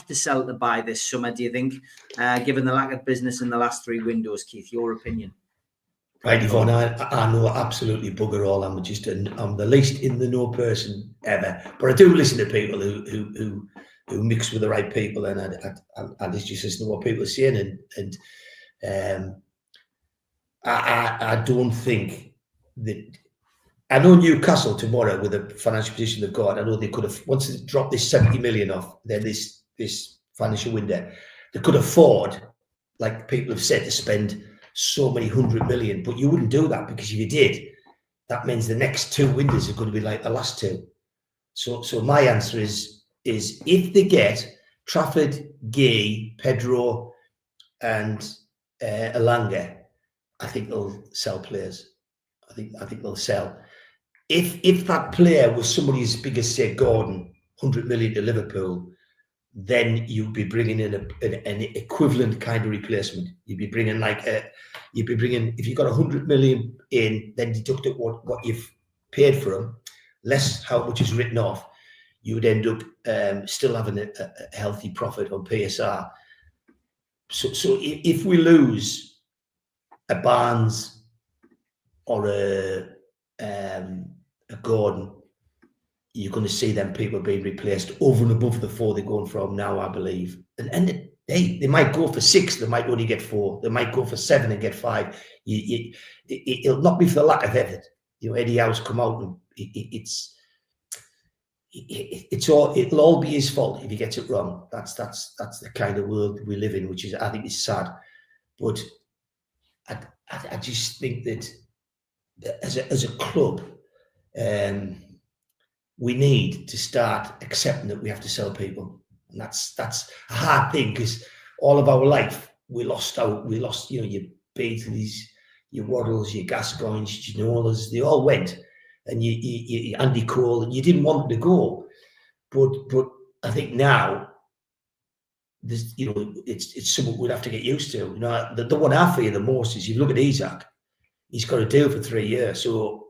to sell to buy this summer, do you think, given the lack of business in the last 3 windows, Keith? Your opinion? Right, Yvonne, I know absolutely bugger all. I'm the least in-the-know person ever. But I do listen to people who mix with the right people, and I just listen to what people are saying, and I don't think that. I know Newcastle tomorrow, with the financial position they've got, I know they could have, once they dropped this 70 million off, then this financial window, they could afford, like people have said, to spend so many 100 million. But you wouldn't do that, because if you did, that means the next 2 windows are going to be like the last 2. So my answer is if they get Trafford, Gay, Pedro, and Elanga, I think they'll sell players. I think they'll sell. If that player was somebody as big as, say, Gordon, 100 million to Liverpool, then you'd be bringing in an equivalent kind of replacement. You'd be bringing if you got 100 million in, then deduct what you've paid for them, less how much is written off, you would end up still having a healthy profit on PSR. So if we lose a Barnes or a Gordon, you're going to see them people being replaced over and above the 4 they're going from now, I believe. And they might go for 6, they might only get 4, they might go for 7 and get 5. It'll not be for the lack of effort. You know, Eddie Howe's come out, and it'll all be his fault if he gets it wrong. That's the kind of world we live in, which is, I think, is sad. But I just think that as a club, we need to start accepting that we have to sell people, and that's a hard thing, because all of our life we lost. You know, your Beatles, your Waddles, your Gascoignes, your Ginolas, they all went, and you Andy Cole, and you didn't want them to go, but I think now there's, you know, it's something we'd have to get used to. You know, the one I fear the most is, you look at Isaac, he's got a deal for 3 years, so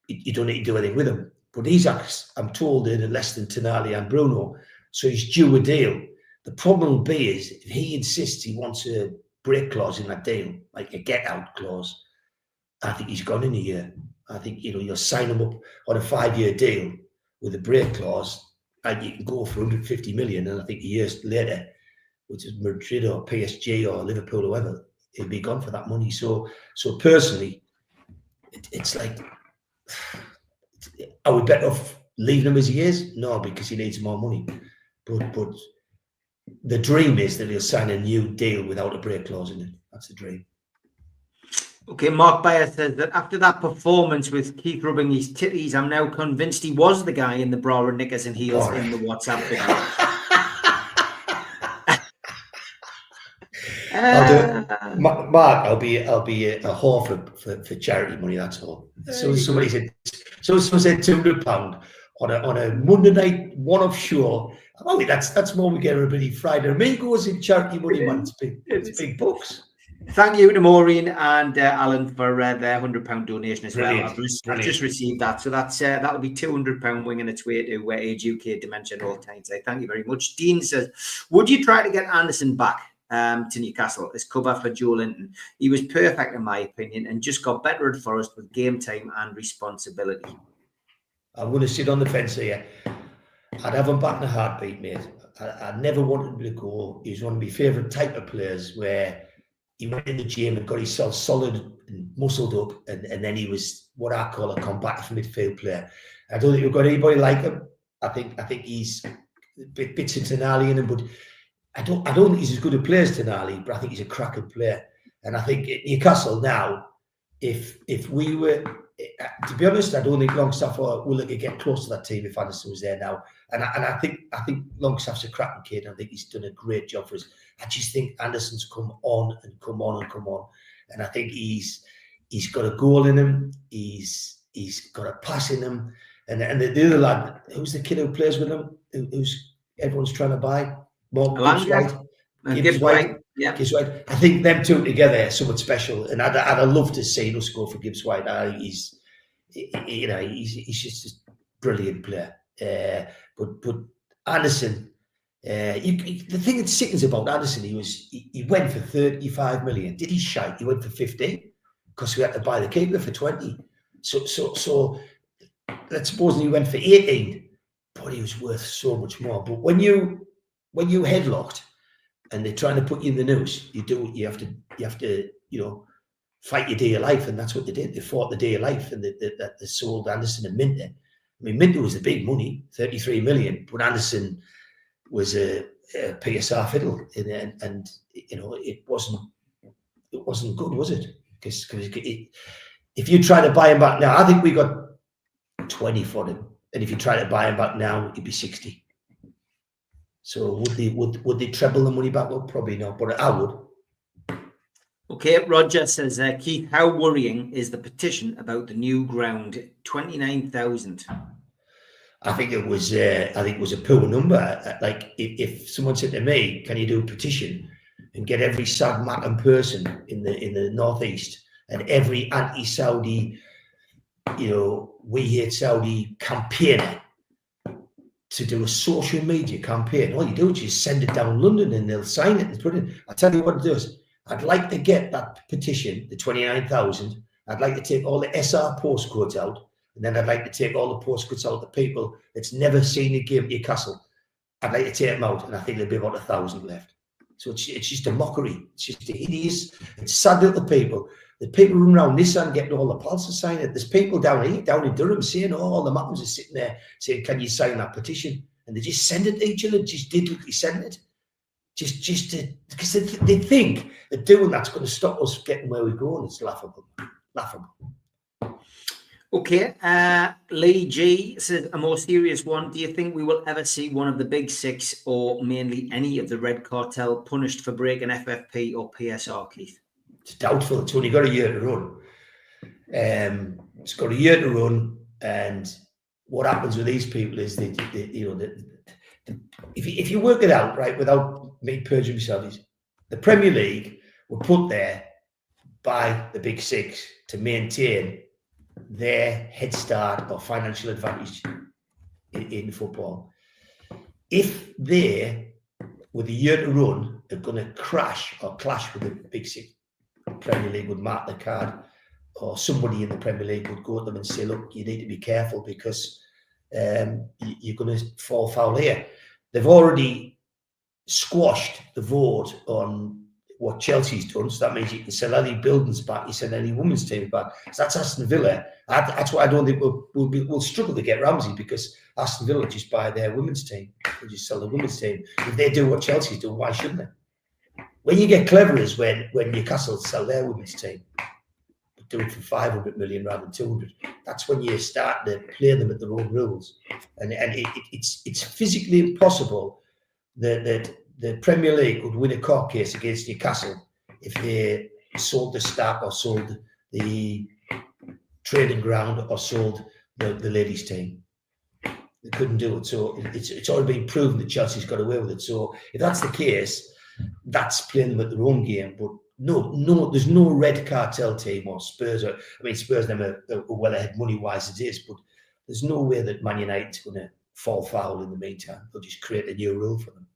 you don't need to do anything with him. But he's, I'm told, in less than Tonali and Bruno, so he's due a deal. The problem will be is if he insists he wants a break clause in that deal, like a get-out clause, I think he's gone in a year. I think, you'll sign him up on a 5-year deal with a break clause, and you can go for 150 million, and I think a year later, which is Madrid or PSG or Liverpool or whoever, he'll be gone for that money. So personally, it's like, are we better off leaving him as he is? No, because he needs more money. But the dream is that he'll sign a new deal without a break clause in it. That's the dream. Okay, Mark Bayer says that after that performance with Keith rubbing his titties, I'm now convinced he was the guy in the bra and knickers and heels in the WhatsApp video. Mark, I'll be a whore for charity money. That's all. So somebody said £200 on a Monday night one-off show. Oh, that's more we get everybody Friday. Amigos in charity money, man. It's big bucks. Thank you to Maureen and Alan for their £100 donation as well. I've just received that, so that'll be £200 winging its way to Age UK Dementia All Time. So thank you very much. Dean says, would you try to get Anderson back to Newcastle as cover for Joe Linton? He was perfect in my opinion and just got better at Forest with game time and responsibility. I'm going to sit on the fence here. I'd have him back in a heartbeat, mate. I never wanted him to go. He was one of my favourite type of players where he went in the gym and got himself solid and muscled up, and then he was what I call a combative midfield player. I don't think we've got anybody like him. I think he's bits of Tonali in him, but I don't think he's as good a player as Tonali, but I think he's a cracking player. And I think at Newcastle now, if we were, to be honest, I don't think Longstaff will get close to that team if Anderson was there now. And I think Longstaff's a cracking kid. I think he's done a great job for us. I just think Anderson's come on. And I think he's got a goal in him. He's got a pass in him. And the other lad, who's the kid who plays with him? Who's everyone's trying to buy? Gibbs White. Yeah. Gibbs White. I think them two together are somewhat special. And I'd love to see us go for Gibbs White. He's just a brilliant player. But Anderson, the thing that sickens about Anderson, he went for 35 million. Did he shite? He went for 15 because we had to buy the keeper for 20. So let's suppose he went for 18, but he was worth so much more. But when you headlocked and they're trying to put you in the noose, you have to fight your day of life, and that's what they did. They fought the day of life, and they sold Anderson and Minter. I mean, Minter was the big money, 33 million, but Anderson was a PSR fiddle, and it wasn't good, was it? Because if you try to buy him back now, I think we got 20 for him, and if you try to buy him back now, he'd be 60. So would they treble the money back? Well, probably not, but I would. Okay, Roger says, Keith, how worrying is the petition about the new ground? 29,000. I think it was a poor number. Like if someone said to me, "Can you do a petition and get every Sad Matten person in the northeast and every anti-Saudi, we hate Saudi campaigner to do a social media campaign? All you do is just send it down London and they'll sign it and put it." I tell you what it does. I'd like to get that petition, the 29,000. I'd like to take all the SR postcodes out, and then I'd like to take all the postcodes out of the people that's never seen a game at Newcastle. I'd like to take them out, and I think there'll be about 1,000 left. So it's just a mockery. It's just hideous. It's sad little people. The people running around Nissan getting all the pals to sign it. There's people down in Durham saying, all the Mattons are sitting there saying, "Can you sign that petition?" And they just send it to each other, just digitally send it. Just because they think that doing that's going to stop us getting where we're going. It's laughable. Okay, Lee G says, a more serious one. Do you think we will ever see one of the big six or mainly any of the Red Cartel punished for breaking FFP or PSR, Keith? It's doubtful. It's only got a year to run. It's got a year to run, and what happens with these people is if you work it out right without me purging myself, the Premier League were put there by the Big Six to maintain their head start or financial advantage in football. If they, with a year to run, are going to crash or clash with the Big Six, Premier League would mark the card, or somebody in the Premier League would go to them and say, look, you need to be careful because you're going to fall foul here. They've already squashed the vote on what Chelsea's done, so that means you can sell any buildings back, you sell any women's team back. So that's Aston Villa. That's why I don't think we'll struggle to get Ramsey, because Aston Villa just buy their women's team. They just sell the women's team. If they do what Chelsea's done, why shouldn't they? When you get clever is when Newcastle sell their women's team, but do it for 500 million rather than 200. That's when you start to play them at their own rules, and it's physically impossible that the Premier League would win a court case against Newcastle if they sold the staff or sold the training ground or sold the ladies' team. They couldn't do it. So it's already been proven that Chelsea's got away with it. So if that's the case, that's playing them at their own game. But no, there's no red cartel team or Spurs. Spurs never are well ahead money-wise as it is, but there's no way that Man United's going to fall foul in the meantime. They'll just create a new rule for them.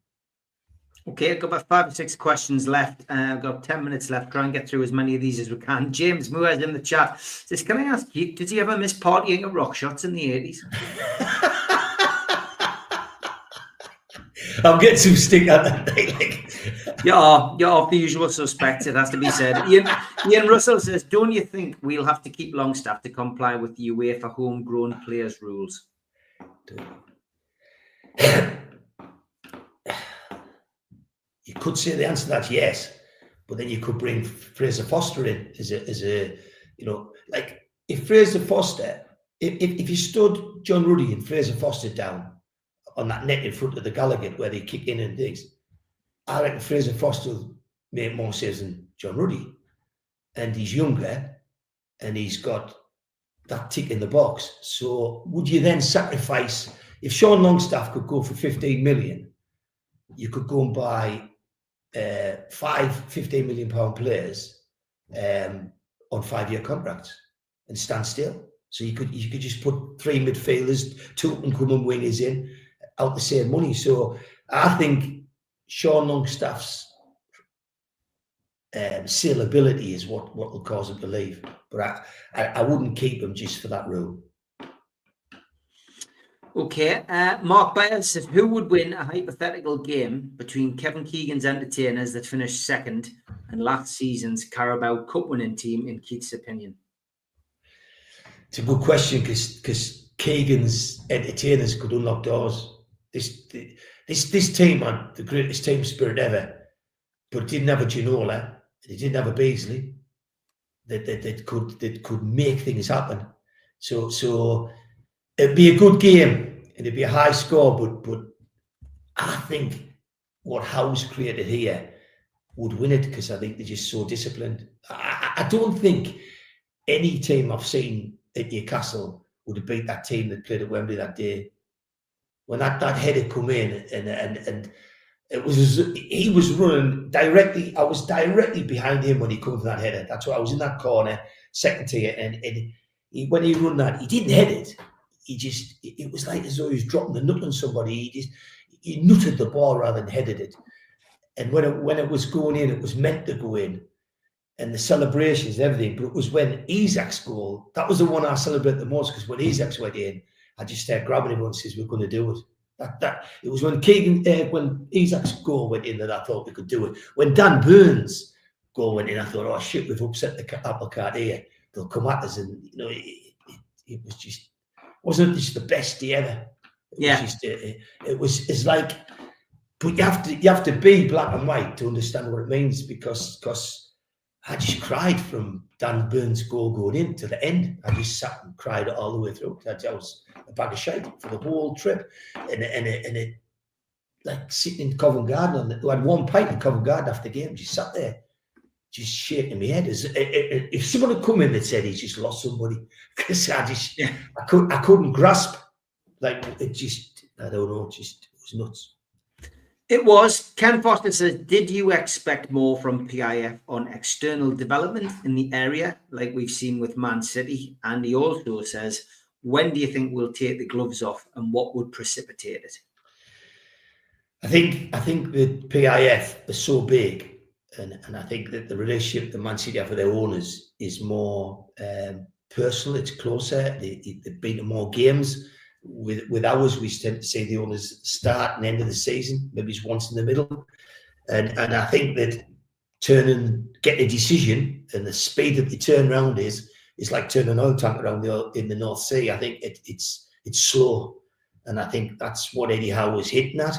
Okay, I've got about 5 or 6 questions left. I've got 10 minutes left. Try and get through as many of these as we can. James Moore in the chat says, can I ask you, did you ever miss partying at Rock Shots in the 80s? I'm getting some stick out that day. You're off the usual suspects, it has to be said. Ian Russell says, don't you think we'll have to keep Longstaff to comply with the UEFA homegrown players rules? You could say the answer to that's yes, but then you could bring Fraser Foster in as a like if Fraser Foster, if you stood John Ruddy and Fraser Foster down on that net in front of the Gallagher where they kick in and things, I reckon Fraser Foster will make more saves than John Ruddy, and he's younger and he's got that tick in the box. So would you then sacrifice, if Sean Longstaff could go for 15 million, you could go and buy 15 million pound players on 5-year contracts and stand still. So you could just put 3 midfielders, 2 up-and-coming wingers in out the same money. So I think Sean Longstaff's saleability is what will cause him to leave. But I wouldn't keep him just for that rule. Okay, Mark Byers says, who would win a hypothetical game between Kevin Keegan's Entertainers that finished second and last season's Carabao Cup winning team, in Keith's opinion? It's a good question because Keegan's Entertainers could unlock doors. This team had the greatest team spirit ever, but it didn't have a Ginola, it didn't have a Beasley that could make things happen. So it'd be a good game and it'd be a high score, but I think what Howe's created here would win it because I think they're just so disciplined. I don't think any team I've seen at Newcastle would have beat that team that played at Wembley that day. When that header come in and it was, he was running directly. I was directly behind him when he come for that header. That's why I was in that corner, second tier, and when he run that, he didn't head it. It was like as though he was dropping the nut on somebody. He nutted the ball rather than headed it. And when it was going in, it was meant to go in. And the celebrations and everything, but it was when Isak's goal, that was the one I celebrate the most, because when Isak's went in, I just started grabbing him and says, we're going to do it. It was when when Isak's goal went in that I thought we could do it. When Dan Burns' goal went in, I thought, oh shit, we've upset the apple cart here. They'll come at us, and it was just, wasn't just the best day ever. It's like, but you have to be black and white to understand what it means, because I just cried from Dan Burns' goal going in to the end. I just sat and cried all the way through. I was a bag of shite for the whole trip, and it like sitting in Covent Garden. I had 1 pint in Covent Garden after the game. Just sat there, just shaking my head. If someone had come in that said he's just lost somebody, because I couldn't grasp. Like it just, I don't know, it was nuts. It was. Ken Foster says, did you expect more from PIF on external development in the area, like we've seen with Man City? And he also says, when do you think we'll take the gloves off and what would precipitate it? I think the PIF is so big, and I think that the relationship the Man City have with their owners is more personal. It's closer. They've been to more games. With ours, we tend to see the owners start and end of the season, maybe it's once in the middle. And I think that getting a decision and the speed that the turnaround is like turning an oil tank around in the North Sea. I think it's slow, and I think that's what Eddie Howe was hitting at.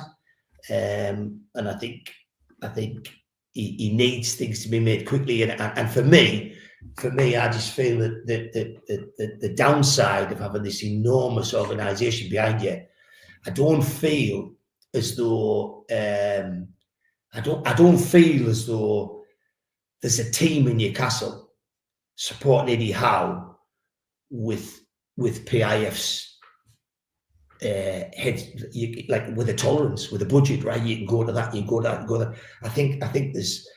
And I think he needs things to be made quickly. And for me, I just feel that the downside of having this enormous organisation behind you, I don't feel as though I don't feel as though there's a team in Newcastle supporting Eddie Howe with PIF's head, like with a tolerance, with a budget, right? You can go to that, you can go to that, and go to that. I think there's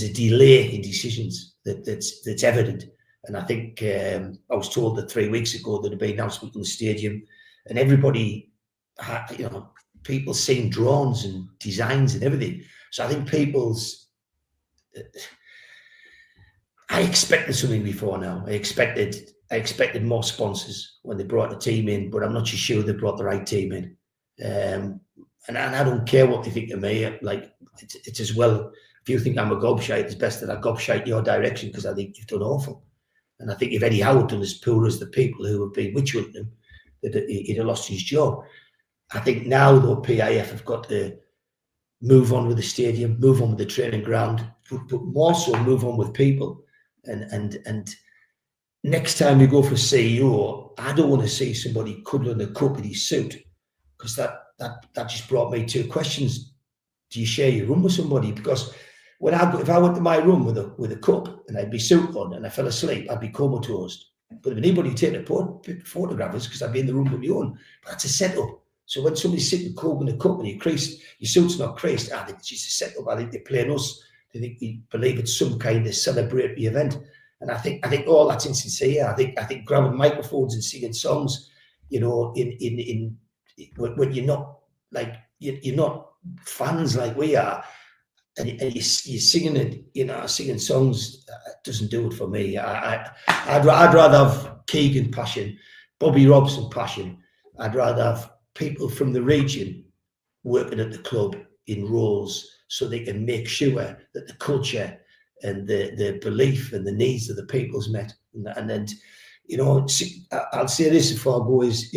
a delay in decisions that's evident, and I think I was told that 3 weeks ago there'd been an announcement in the stadium, and everybody had, people seeing drawings and designs and everything. So I think I expected something before now. I expected more sponsors when they brought the team in, but I'm not so sure they brought the right team in. And I don't care what they think of me. Like, it's as well, if you think I'm a gobshite, it's best that I gobshite your direction, because I think you've done awful. And I think if Eddie Howe had done as poor as the people who have been witch hunting him, he'd have lost his job. I think now, though, PIF have got to move on with the stadium, move on with the training ground, but more so move on with people. And next time we go for CEO, I don't want to see somebody cuddling a cup in his suit, because that just brought me two questions. Do you share your room with somebody? Because if I went to my room with a cup and I'd be suit on and I fell asleep, I'd be comatose. But if anybody take a photograph, it's because I'd be in the room with my own. But that's a setup. So when somebody's sitting cold in a cup and your suit's not creased, I think it's just a setup. I think they're playing us. They believe it's some kind of celebratory event. And I think all that's insincere. I think grabbing microphones and singing songs, when you're not you're not fans like we are, and you're singing it, singing songs doesn't do it for me. I'd rather have Keegan passion, Bobby Robson passion. I'd rather have people from the region working at the club in roles, so they can make sure that the culture and the belief and the needs of the people's met. And then, I'll say this before I go, is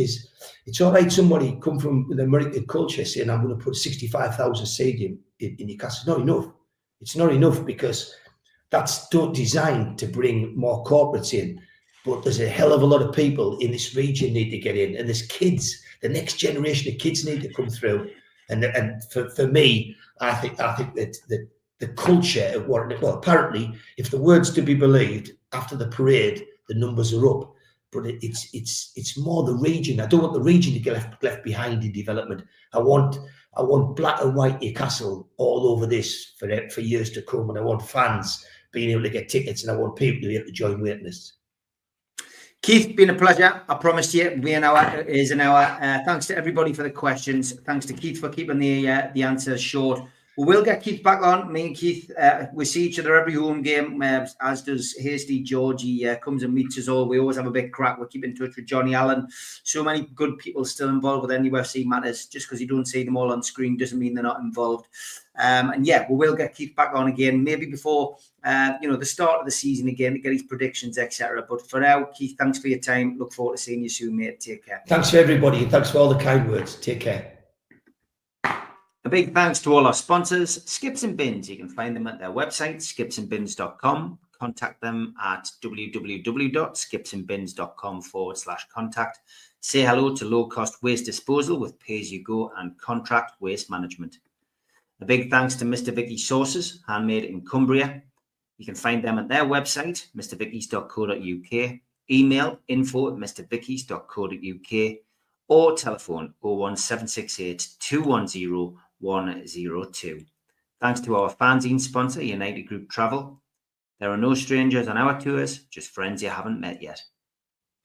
it's all right somebody come from the American culture saying, I'm going to put 65,000 stadium in Newcastle. It's not enough. It's not enough, because that's designed to bring more corporates in. But there's a hell of a lot of people in this region need to get in. And there's kids, the next generation of kids need to come through. And for me, I think that the culture of apparently, if the word's to be believed, after the parade, the numbers are up. But it's more the region. I don't want the region to get left behind in development. I want black and white Newcastle all over this for years to come. And I want fans being able to get tickets, and I want people to be able to join waiting lists. Keith, been a pleasure. I promised you it'd be an hour. It is an hour. Thanks to everybody for the questions. Thanks to Keith for keeping the answers short. We will get Keith back on. Me and Keith, we see each other every home game, as does Hasty George. He comes and meets us all. We always have a big crack. We keep in touch with Johnny Allen. So many good people still involved with NUFC matters. Just because you don't see them all on screen doesn't mean they're not involved. And yeah, we will get Keith back on again, maybe before the start of the season again, to get his predictions, etc. But for now, Keith, thanks for your time. Look forward to seeing you soon, mate. Take care. Thanks for everybody. Thanks for all the kind words. Take care. A big thanks to all our sponsors, Skips and Bins. You can find them at their website, skipsandbins.com. Contact them at www.skipsandbins.com/contact. Say hello to low-cost waste disposal with pay-as-you-go and contract waste management. A big thanks to Mr. Vicky's Sauces, handmade in Cumbria. You can find them at their website, mrvickies.co.uk. Email info@mrvickies.co.uk or telephone 01768 210 102. Thanks to our fanzine sponsor, United Group Travel. There are no strangers on our tours, just friends you haven't met yet.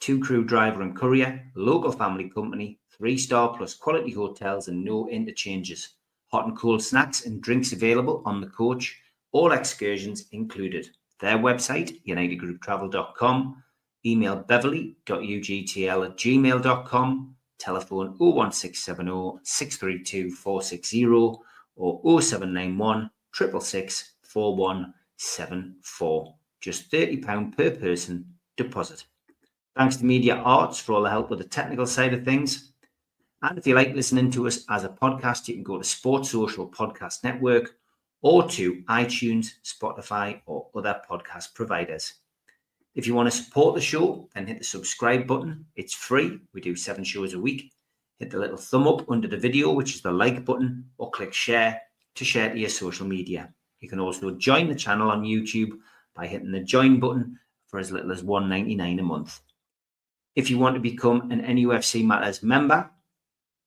2 crew driver and courier, local family company, 3-star plus quality hotels and no interchanges. Hot and cold snacks and drinks available on the coach, all excursions included. Their website, unitedgrouptravel.com, email beverly.ugtl@gmail.com, telephone 01670 632 460 or 0791 666 4174. Just £30 per person deposit. Thanks to Media Arts for all the help with the technical side of things. And if you like listening to us as a podcast, you can go to Sports Social Podcast Network or to iTunes, Spotify, or other podcast providers. If you want to support the show, then hit the subscribe button. It's free. We do 7 shows a week. Hit the little thumb up under the video, which is the like button, or click share to share to your social media. You can also join the channel on YouTube by hitting the join button for as little as $1.99 a month. If you want to become an NUFC Matters member,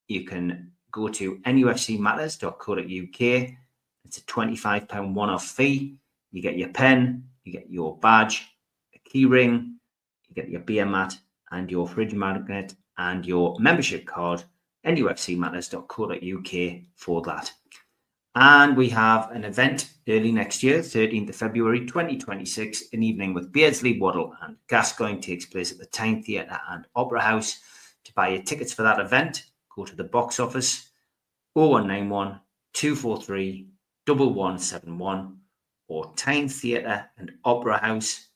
you can go to nufcmatters.co.uk. It's a £25 one-off fee. You get your pen, you get your badge, a key ring, you get your beer mat and your fridge magnet and your membership card, nufcmatters.co.uk for that. And we have an event early next year, 13th of February 2026, an evening with Beardsley, Waddle and Gascoigne takes place at the Tyne Theatre and Opera House. To buy your tickets for that event, go to the box office 0191 243 1171 or Tyne Theatre and Opera House.uk.